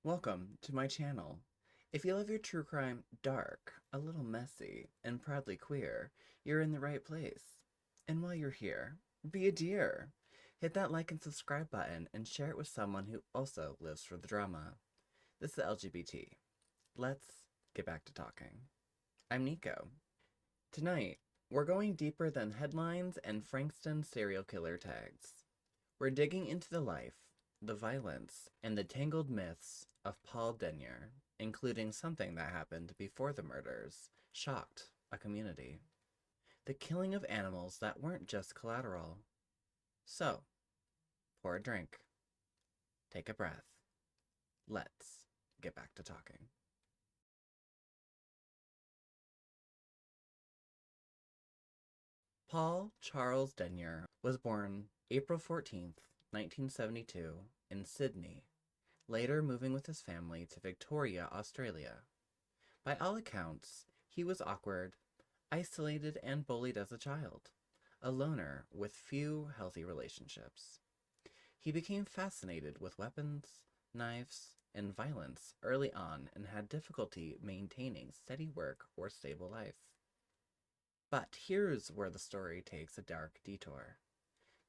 Welcome to my channel. If you love your true crime dark, a little messy, and proudly queer, you're in the right place. And while you're here, be a dear. Hit that like and subscribe button and share it with someone who also lives for the drama. This is LGBT. Let's get back to talking. I'm Nico. Tonight, we're going deeper than headlines and Frankston serial killer tags. We're digging into the life, the violence, and the tangled myths of Paul Denyer, including something that happened before the murders shocked a community. The killing of animals that weren't just collateral. So, pour a drink, take a breath. Let's get back to talking. Paul Charles Denyer was born April 14th, 1972, in Sydney, later moving with his family to Victoria, Australia. By all accounts, he was awkward, isolated, and bullied as a child, a loner with few healthy relationships. He became fascinated with weapons, knives, and violence early on and had difficulty maintaining steady work or stable life. But here's where the story takes a dark detour.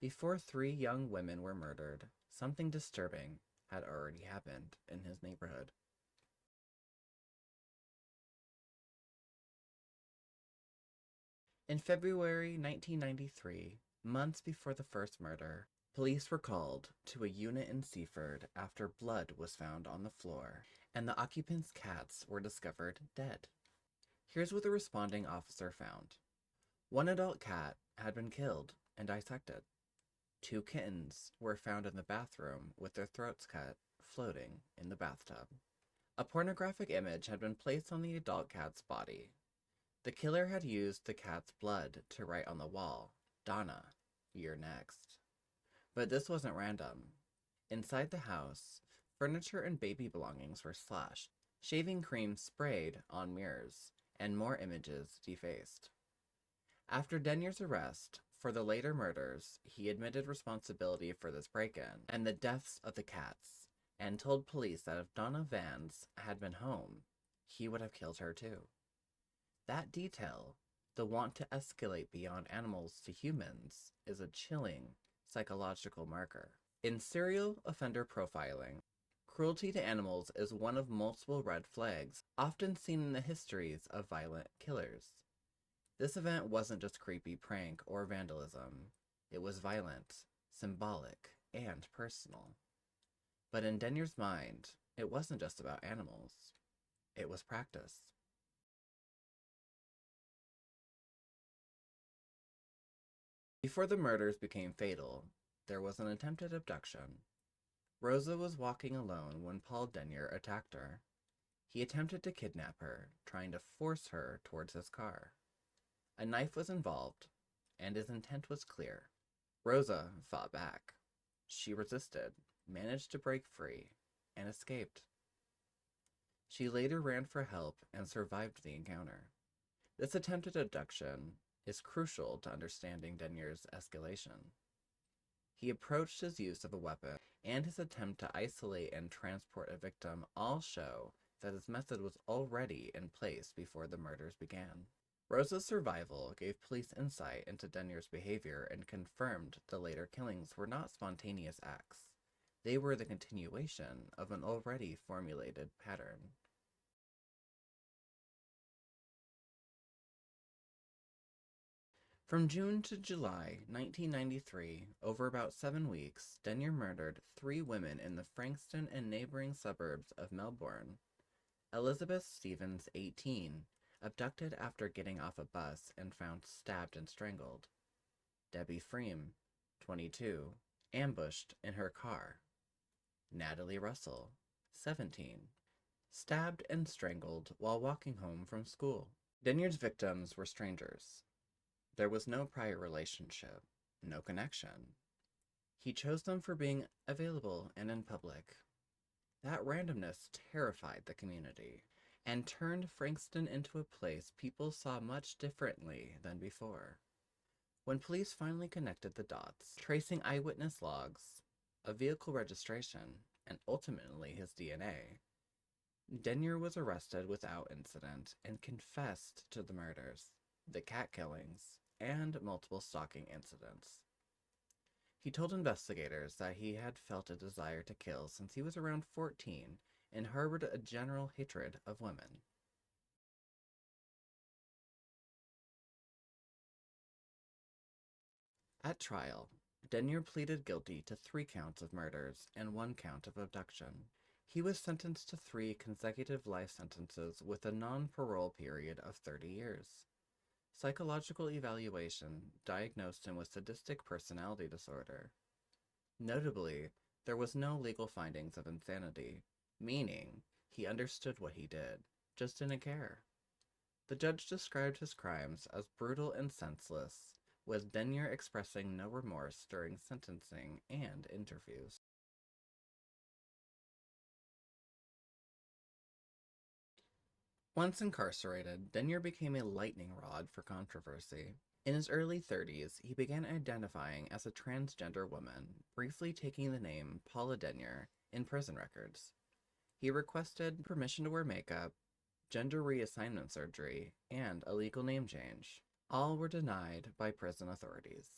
Before 3 young women were murdered, something disturbing had already happened in his neighborhood. In February 1993, months before the first murder, police were called to a unit in Seaford after blood was found on the floor and the occupants' cats were discovered dead. Here's what the responding officer found. 1 adult cat had been killed and dissected. 2 kittens were found in the bathroom with their throats cut, floating in the bathtub. A pornographic image had been placed on the adult cat's body. The killer had used the cat's blood to write on the wall, "Donna, you're next." But this wasn't random. Inside the house, furniture and baby belongings were slashed, shaving cream sprayed on mirrors, and more images defaced. After Denyer's arrest for the later murders, he admitted responsibility for this break-in and the deaths of the cats, and told police that if Donna Vance had been home, he would have killed her too. That detail, the want to escalate beyond animals to humans, is a chilling psychological marker. In serial offender profiling, cruelty to animals is one of multiple red flags often seen in the histories of violent killers. This event wasn't just creepy prank or vandalism. It was violent, symbolic, and personal. But in Denyer's mind, it wasn't just about animals. It was practice. Before the murders became fatal, there was an attempted abduction. Rosza was walking alone when Paul Denyer attacked her. He attempted to kidnap her, trying to force her towards his car. A knife was involved, and his intent was clear. Rosza fought back. She resisted, managed to break free, and escaped. She later ran for help and survived the encounter. This attempted abduction is crucial to understanding Denyer's escalation. He approached his use of a weapon and his attempt to isolate and transport a victim all show that his method was already in place before the murders began. Rosza's survival gave police insight into Denyer's behavior and confirmed the later killings were not spontaneous acts. They were the continuation of an already formulated pattern. From June to July 1993, over about 7 weeks, Denyer murdered 3 women in the Frankston and neighboring suburbs of Melbourne. Elizabeth Stevens, 18, abducted after getting off a bus and found stabbed and strangled. Debbie Fream, 22, ambushed in her car. Natalie Russell, 17, stabbed and strangled while walking home from school. Denyer's victims were strangers. There was no prior relationship, no connection. He chose them for being available and in public. That randomness terrified the community and turned Frankston into a place people saw much differently than before. When police finally connected the dots, tracing eyewitness logs, a vehicle registration, and ultimately his DNA, Denyer was arrested without incident and confessed to the murders, the cat killings, and multiple stalking incidents. He told investigators that he had felt a desire to kill since he was around 14 and harbored a general hatred of women. At trial, Denyer pleaded guilty to 3 counts of murders and 1 count of abduction. He was sentenced to 3 consecutive life sentences with a non-parole period of 30 years. Psychological evaluation diagnosed him with sadistic personality disorder. Notably, there was no legal findings of insanity, meaning he understood what he did, just didn't care. The judge described his crimes as brutal and senseless, with Denyer expressing no remorse during sentencing and interviews. Once incarcerated, Denyer became a lightning rod for controversy. In his early 30s, he began identifying as a transgender woman, briefly taking the name Paula Denyer in prison records. He requested permission to wear makeup, gender reassignment surgery, and a legal name change. All were denied by prison authorities.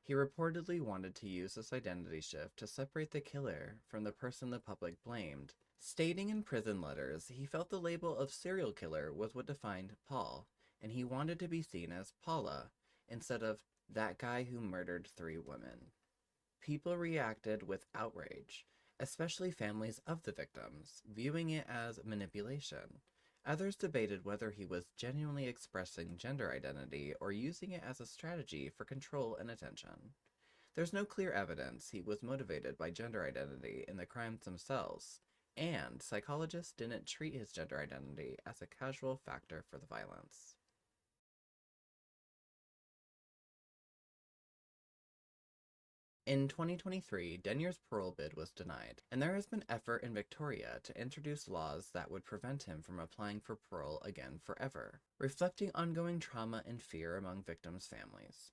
He reportedly wanted to use this identity shift to separate the killer from the person the public blamed, stating in prison letters he felt the label of serial killer was what defined Paul, and he wanted to be seen as Paula instead of that guy who murdered 3 women. People reacted with outrage, especially families of the victims, viewing it as manipulation. Others debated whether he was genuinely expressing gender identity or using it as a strategy for control and attention. There's no clear evidence he was motivated by gender identity in the crimes themselves, and psychologists didn't treat his gender identity as a casual factor for the violence. In 2023, Denyer's parole bid was denied, and there has been effort in Victoria to introduce laws that would prevent him from applying for parole again forever, reflecting ongoing trauma and fear among victims' families.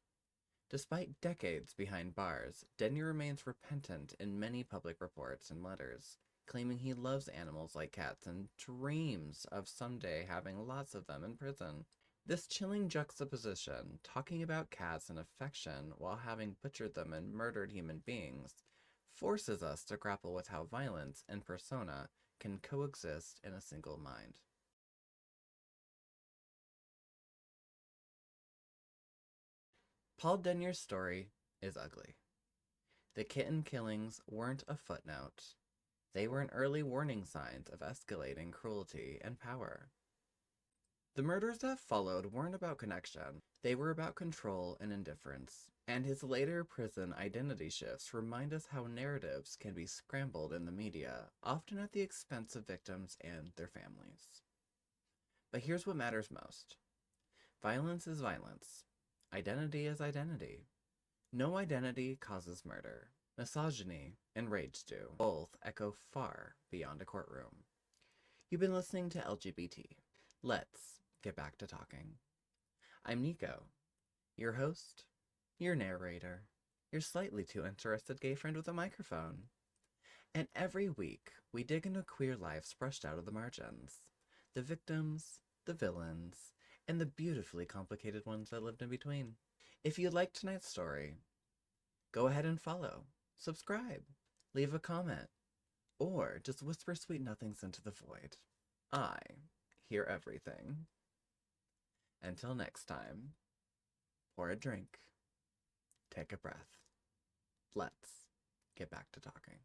Despite decades behind bars, Denyer remains repentant in many public reports and letters, claiming he loves animals like cats and dreams of someday having lots of them in prison. This chilling juxtaposition, talking about cats and affection while having butchered them and murdered human beings, forces us to grapple with how violence and persona can coexist in a single mind. Paul Denyer's story is ugly. The kitten killings weren't a footnote. They were an early warning signs of escalating cruelty and power. The murders that followed weren't about connection, they were about control and indifference, and his later prison identity shifts remind us how narratives can be scrambled in the media, often at the expense of victims and their families. But here's what matters most. Violence is violence. Identity is identity. No identity causes murder. Misogyny and rage do. Both echo far beyond a courtroom. You've been listening to LGBT. Let's get back to talking. I'm Nico, your host, your narrator, your slightly too interested gay friend with a microphone. And every week, we dig into queer lives brushed out of the margins. The victims, the villains, and the beautifully complicated ones that lived in between. If you liked tonight's story, go ahead and follow, subscribe, leave a comment, or just whisper sweet nothings into the void. I hear everything. Until next time, pour a drink, take a breath. Let's get back to talking.